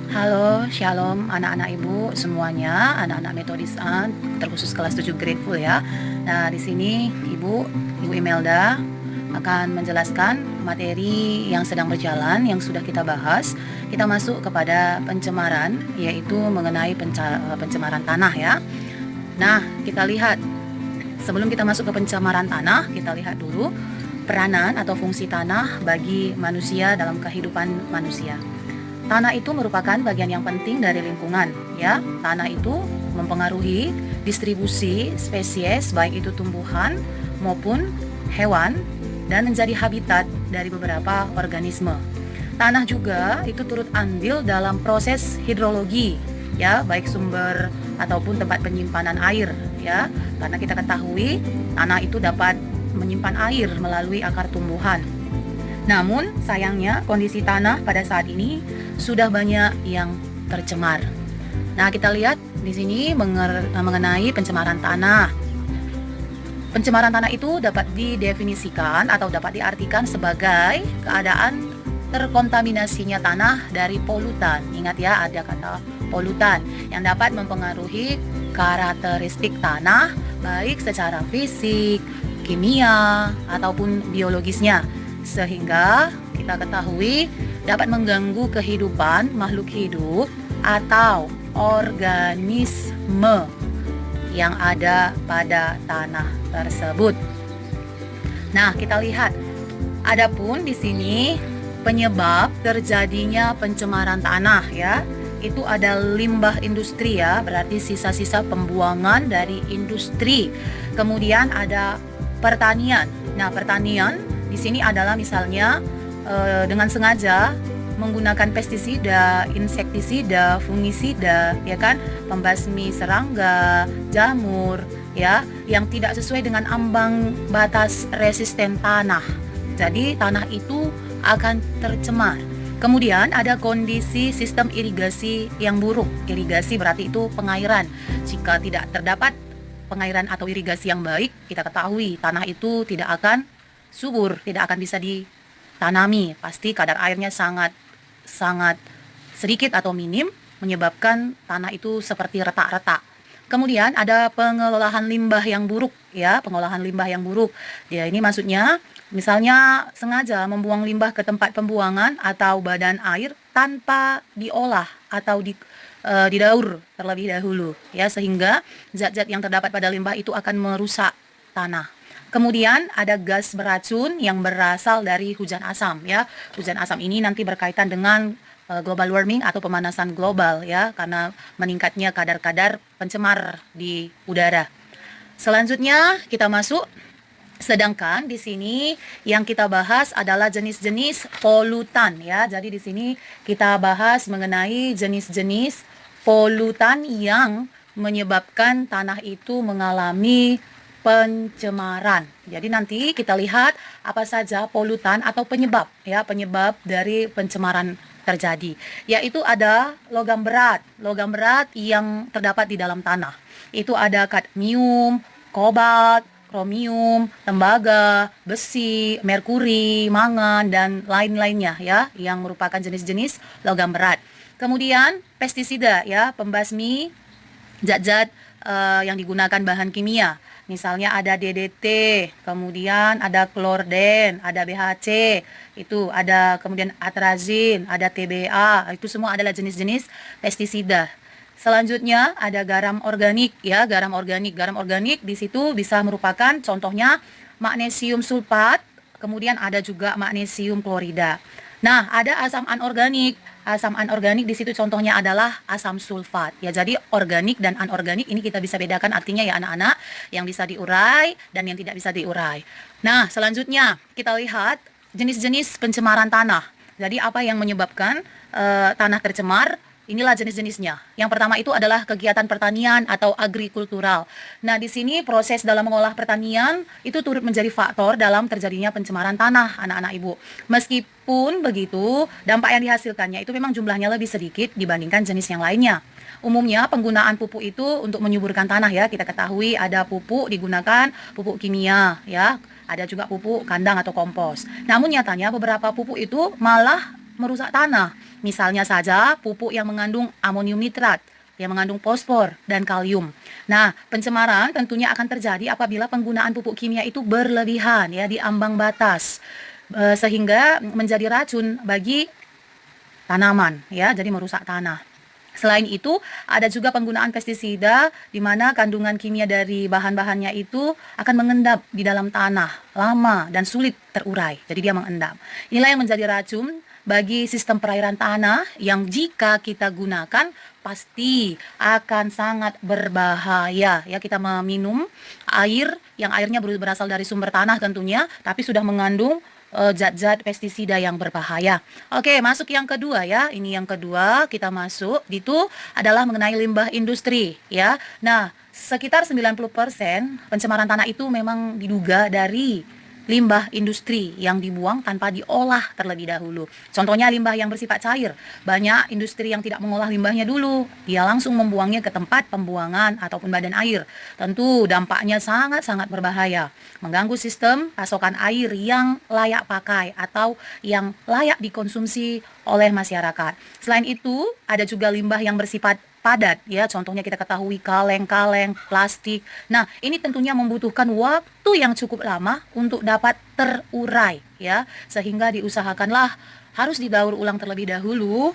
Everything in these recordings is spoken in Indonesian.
Halo, Shalom anak-anak Ibu semuanya, anak-anak Metodistan, terkhusus kelas 7 Grateful ya. Nah, di sini Ibu Imelda akan menjelaskan materi yang sedang berjalan, yang sudah kita bahas. Kita masuk kepada pencemaran, yaitu mengenai pencemaran tanah ya. Nah, kita lihat, sebelum kita masuk ke pencemaran tanah, kita lihat dulu peranan atau fungsi tanah bagi manusia dalam kehidupan manusia. Tanah itu merupakan bagian yang penting dari lingkungan, ya. Tanah itu mempengaruhi distribusi spesies, baik itu tumbuhan maupun hewan, dan menjadi habitat dari beberapa organisme. Tanah juga itu turut andil dalam proses hidrologi, ya, baik sumber ataupun tempat penyimpanan air, ya. Karena kita ketahui tanah itu dapat menyimpan air melalui akar tumbuhan. Namun, sayangnya kondisi tanah pada saat ini sudah banyak yang tercemar. Nah, kita lihat di sini mengenai pencemaran tanah. Pencemaran tanah itu dapat didefinisikan atau dapat diartikan sebagai keadaan terkontaminasinya tanah dari polutan. Ingat ya, ada kata polutan yang dapat mempengaruhi karakteristik tanah baik secara fisik, kimia, ataupun biologisnya, sehingga kita ketahui dapat mengganggu kehidupan makhluk hidup atau organisme yang ada pada tanah tersebut. Nah, kita lihat, adapun di sini penyebab terjadinya pencemaran tanah ya, itu ada limbah industri ya, berarti sisa-sisa pembuangan dari industri. Kemudian ada pertanian. Nah, pertanian di sini adalah misalnya dengan sengaja menggunakan pestisida, insektisida, fungisida, ya kan, pembasmi serangga, jamur, ya, yang tidak sesuai dengan ambang batas resisten tanah. Jadi tanah itu akan tercemar. Kemudian ada kondisi sistem irigasi yang buruk. Irigasi berarti itu pengairan. Jika tidak terdapat pengairan atau irigasi yang baik, kita ketahui tanah itu tidak akan subur, tidak akan bisa ditanami. Pasti kadar airnya sangat sedikit atau minim, menyebabkan tanah itu seperti retak-retak. Kemudian ada pengelolaan limbah yang buruk ya, pengolahan limbah yang buruk. Ya, ini maksudnya misalnya sengaja membuang limbah ke tempat pembuangan atau badan air tanpa diolah atau didaur terlebih dahulu ya, sehingga zat-zat yang terdapat pada limbah itu akan merusak tanah. Kemudian ada gas beracun yang berasal dari hujan asam ya. Hujan asam ini nanti berkaitan dengan global warming atau pemanasan global ya, karena meningkatnya kadar-kadar pencemar di udara. Selanjutnya kita masuk, sedangkan di sini yang kita bahas adalah jenis-jenis polutan ya. Jadi di sini kita bahas mengenai jenis-jenis polutan yang menyebabkan tanah itu mengalami pencemaran. Jadi nanti kita lihat apa saja polutan atau penyebab ya, penyebab dari pencemaran terjadi, yaitu ada logam berat yang terdapat di dalam tanah. Itu ada kadmium, kobalt, kromium, tembaga, besi, merkuri, mangan, dan lain-lainnya ya, yang merupakan jenis-jenis logam berat. Kemudian pestisida ya, pembasmi zat-zat yang digunakan bahan kimia. Misalnya ada DDT, kemudian ada klorden, ada BHC, itu ada kemudian atrazin, ada TBA, itu semua adalah jenis-jenis pestisida. Selanjutnya ada garam organik ya, garam organik. Garam organik di situ bisa merupakan contohnya magnesium sulfat, kemudian ada juga magnesium klorida. Nah, ada asam anorganik. Asam anorganik di situ contohnya adalah asam sulfat. Ya, jadi organik dan anorganik ini kita bisa bedakan artinya ya anak-anak, yang bisa diurai dan yang tidak bisa diurai. Nah, selanjutnya kita lihat jenis-jenis pencemaran tanah. Jadi apa yang menyebabkan tanah tercemar? Inilah jenis-jenisnya. Yang pertama itu adalah kegiatan pertanian atau agrikultural. Nah, di sini proses dalam mengolah pertanian itu turut menjadi faktor dalam terjadinya pencemaran tanah, anak-anak Ibu. Meskipun begitu, dampak yang dihasilkannya itu memang jumlahnya lebih sedikit dibandingkan jenis yang lainnya. Umumnya penggunaan pupuk itu untuk menyuburkan tanah ya. Kita ketahui ada pupuk digunakan, pupuk kimia ya. Ada juga pupuk kandang atau kompos. Namun nyatanya beberapa pupuk itu malah merusak tanah. Misalnya saja pupuk yang mengandung amonium nitrat, yang mengandung fosfor dan kalium. Nah, pencemaran tentunya akan terjadi apabila penggunaan pupuk kimia itu berlebihan ya di ambang batas sehingga menjadi racun bagi tanaman ya, jadi merusak tanah. Selain itu, ada juga penggunaan pestisida di mana kandungan kimia dari bahan-bahannya itu akan mengendap di dalam tanah lama dan sulit terurai. Jadi dia mengendap. Inilah yang menjadi racun bagi sistem perairan tanah yang jika kita gunakan pasti akan sangat berbahaya. Ya, kita meminum air yang airnya berasal dari sumber tanah tentunya, tapi sudah mengandung zat-zat pestisida yang berbahaya. Oke, masuk yang kedua ya. Ini yang kedua kita masuk itu adalah mengenai limbah industri ya. Nah, sekitar 90% pencemaran tanah itu memang diduga dari limbah industri yang dibuang tanpa diolah terlebih dahulu. Contohnya limbah yang bersifat cair. Banyak industri yang tidak mengolah limbahnya dulu. Dia langsung membuangnya ke tempat pembuangan ataupun badan air. Tentu dampaknya sangat-sangat berbahaya. Mengganggu sistem pasokan air yang layak pakai atau yang layak dikonsumsi oleh masyarakat. Selain itu, ada juga limbah yang bersifat padat ya, contohnya kita ketahui kaleng-kaleng, plastik. Nah, ini tentunya membutuhkan waktu yang cukup lama untuk dapat terurai ya, sehingga diusahakanlah harus didaur ulang terlebih dahulu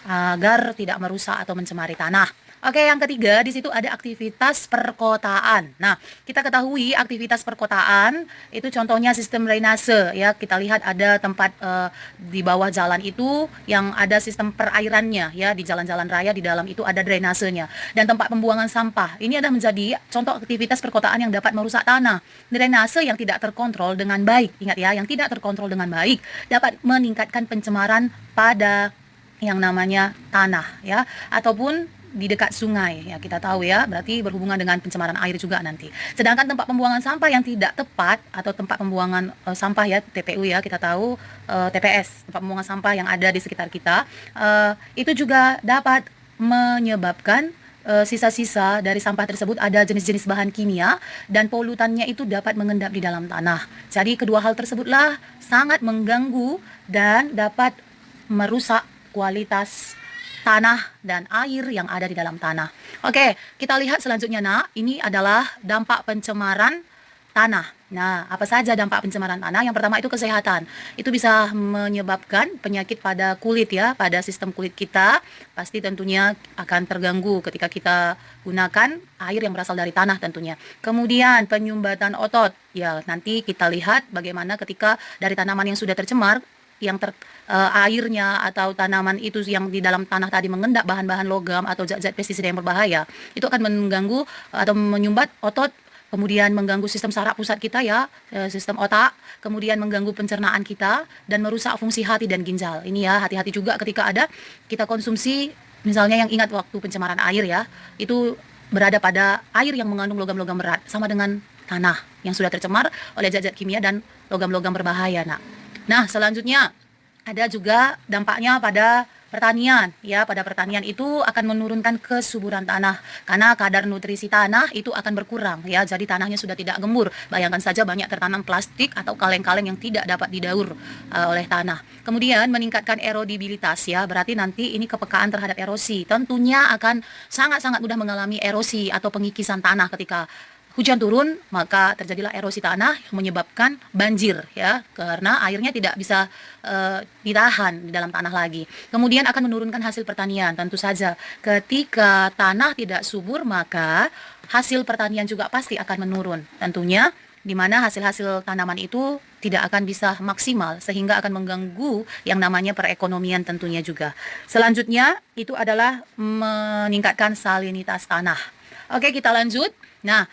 agar tidak merusak atau mencemari tanah. Oke, yang ketiga di situ ada aktivitas perkotaan. Nah, kita ketahui aktivitas perkotaan itu contohnya sistem drainase ya. Kita lihat ada tempat di bawah jalan itu yang ada sistem perairannya ya, di jalan-jalan raya di dalam itu ada drainasenya dan tempat pembuangan sampah. Ini adalah menjadi contoh aktivitas perkotaan yang dapat merusak tanah. Drainase yang tidak terkontrol dengan baik, ingat ya, yang tidak terkontrol dengan baik dapat meningkatkan pencemaran pada yang namanya tanah ya, ataupun di dekat sungai ya, kita tahu ya, berarti berhubungan dengan pencemaran air juga nanti. Sedangkan tempat pembuangan sampah yang tidak tepat atau tempat pembuangan sampah ya, TPU ya, kita tahu TPS, tempat pembuangan sampah yang ada di sekitar kita, itu juga dapat menyebabkan sisa-sisa dari sampah tersebut ada jenis-jenis bahan kimia dan polutannya itu dapat mengendap di dalam tanah. Jadi kedua hal tersebutlah sangat mengganggu dan dapat merusak kualitas tanah dan air yang ada di dalam tanah. Oke, kita lihat selanjutnya nak, ini adalah dampak pencemaran tanah. Nah, apa saja dampak pencemaran tanah? Yang pertama itu kesehatan. Itu bisa menyebabkan penyakit pada kulit ya, pada sistem kulit kita. Pasti tentunya akan terganggu ketika kita gunakan air yang berasal dari tanah tentunya. Kemudian penyumbatan otot. Ya, nanti kita lihat bagaimana ketika dari tanaman yang sudah tercemar, yang airnya atau tanaman itu yang di dalam tanah tadi mengendap bahan-bahan logam atau zat-zat pestisida yang berbahaya, itu akan mengganggu atau menyumbat otot, kemudian mengganggu sistem saraf pusat kita ya, sistem otak, kemudian mengganggu pencernaan kita dan merusak fungsi hati dan ginjal. Ini ya, hati-hati juga ketika ada kita konsumsi, misalnya yang ingat waktu pencemaran air ya, itu berada pada air yang mengandung logam-logam berat, sama dengan tanah yang sudah tercemar oleh zat-zat kimia dan logam-logam berbahaya. Nah, selanjutnya ada juga dampaknya pada pertanian ya. Pada pertanian itu akan menurunkan kesuburan tanah karena kadar nutrisi tanah itu akan berkurang ya. Jadi tanahnya sudah tidak gembur. Bayangkan saja banyak tertanam plastik atau kaleng-kaleng yang tidak dapat didaur oleh tanah. Kemudian meningkatkan erodibilitas ya. Berarti nanti ini kepekaan terhadap erosi. Tentunya akan sangat-sangat mudah mengalami erosi atau pengikisan tanah ketika hujan turun, maka terjadilah erosi tanah yang menyebabkan banjir ya, karena airnya tidak bisa ditahan di dalam tanah lagi. Kemudian akan menurunkan hasil pertanian. Tentu saja ketika tanah tidak subur, maka hasil pertanian juga pasti akan menurun. Tentunya di mana hasil-hasil tanaman itu tidak akan bisa maksimal sehingga akan mengganggu yang namanya perekonomian tentunya juga. Selanjutnya itu adalah meningkatkan salinitas tanah. Oke, kita lanjut. Nah,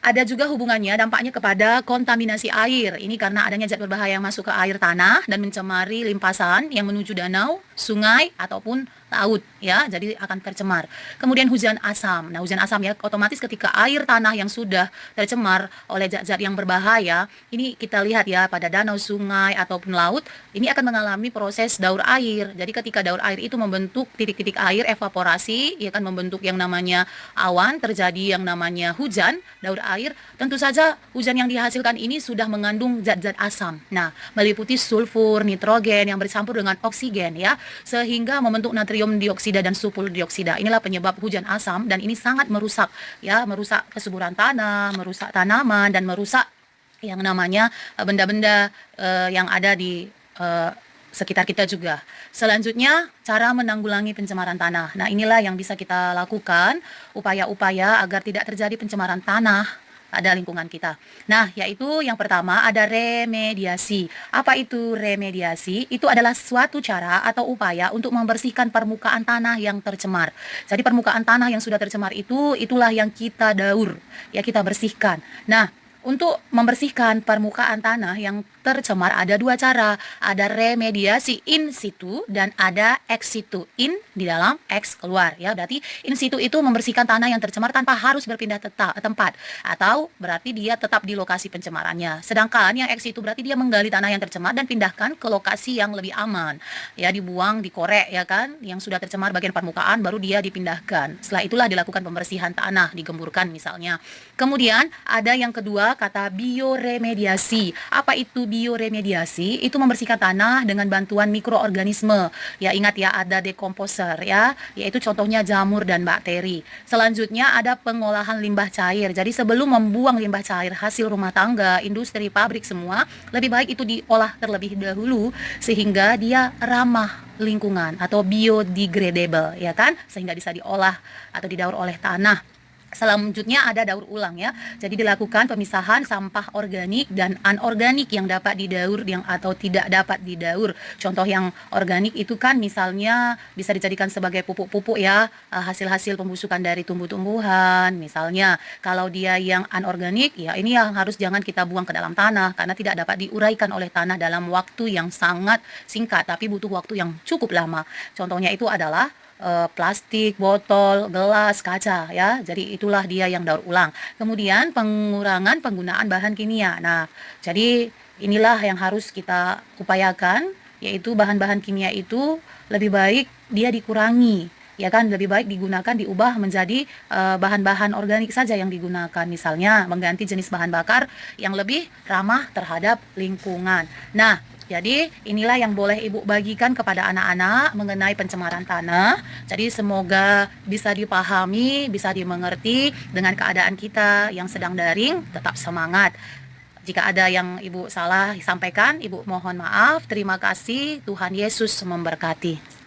ada juga hubungannya dampaknya kepada kontaminasi air. Ini karena adanya zat berbahaya yang masuk ke air tanah dan mencemari limpasan yang menuju danau, sungai ataupun laut ya. Jadi akan tercemar. Kemudian hujan asam. Nah, hujan asam ya, otomatis ketika air tanah yang sudah tercemar oleh zat-zat yang berbahaya, ini kita lihat ya pada danau, sungai ataupun laut, ini akan mengalami proses daur air. Jadi ketika daur air itu membentuk titik-titik air evaporasi, ya kan, membentuk yang namanya awan, terjadi yang namanya hujan, daur air, tentu saja hujan yang dihasilkan ini sudah mengandung zat-zat asam. Nah, meliputi sulfur, nitrogen yang bercampur dengan oksigen ya, sehingga membentuk natrium dioksida dan sulfur dioksida. Inilah penyebab hujan asam dan ini sangat merusak ya, merusak kesuburan tanah, merusak tanaman dan merusak yang namanya benda-benda yang ada di sekitar kita juga. Selanjutnya, cara menanggulangi pencemaran tanah. Nah, inilah yang bisa kita lakukan, upaya-upaya agar tidak terjadi pencemaran tanah pada lingkungan kita. Nah, yaitu yang pertama ada remediasi. Apa itu remediasi? Itu adalah suatu cara atau upaya untuk membersihkan permukaan tanah yang tercemar. Jadi permukaan tanah yang sudah tercemar itulah yang kita daur, ya kita bersihkan. Nah, untuk membersihkan permukaan tanah yang tercemar ada dua cara. Ada remediasi in situ dan ada ex situ. In di dalam, ex keluar ya. Berarti in situ itu membersihkan tanah yang tercemar tanpa harus berpindah tempat, atau berarti dia tetap di lokasi pencemarannya. Sedangkan yang ex situ berarti dia menggali tanah yang tercemar dan pindahkan ke lokasi yang lebih aman. Ya, dibuang, dikorek ya kan. Yang sudah tercemar bagian permukaan baru dia dipindahkan. Setelah itulah dilakukan pembersihan tanah, digemburkan misalnya. Kemudian ada yang kedua, kata bioremediasi. Apa itu bioremediasi? Itu membersihkan tanah dengan bantuan mikroorganisme. Ya, ingat ya, ada decomposer ya, yaitu contohnya jamur dan bakteri. Selanjutnya ada pengolahan limbah cair. Jadi sebelum membuang limbah cair hasil rumah tangga, industri, pabrik semua, lebih baik itu diolah terlebih dahulu sehingga dia ramah lingkungan atau biodegradable ya kan, sehingga bisa diolah atau didaur oleh tanah. Selanjutnya ada daur ulang ya. Jadi dilakukan pemisahan sampah organik dan anorganik yang dapat didaur yang atau tidak dapat didaur. Contoh yang organik itu kan misalnya bisa dijadikan sebagai pupuk-pupuk ya, hasil-hasil pembusukan dari tumbuh-tumbuhan. Misalnya kalau dia yang anorganik ya ini yang harus jangan kita buang ke dalam tanah karena tidak dapat diuraikan oleh tanah dalam waktu yang sangat singkat tapi butuh waktu yang cukup lama. Contohnya itu adalah plastik, botol, gelas, kaca ya. Jadi itulah dia yang daur ulang. Kemudian pengurangan penggunaan bahan kimia. Nah, jadi inilah yang harus kita upayakan, yaitu bahan-bahan kimia itu lebih baik dia dikurangi. Ya kan, lebih baik digunakan diubah menjadi bahan-bahan organik saja yang digunakan. Misalnya mengganti jenis bahan bakar yang lebih ramah terhadap lingkungan. Nah, jadi inilah yang boleh Ibu bagikan kepada anak-anak mengenai pencemaran tanah. Jadi semoga bisa dipahami, bisa dimengerti dengan keadaan kita yang sedang daring, tetap semangat. Jika ada yang Ibu salah sampaikan, Ibu mohon maaf. Terima kasih, Tuhan Yesus memberkati.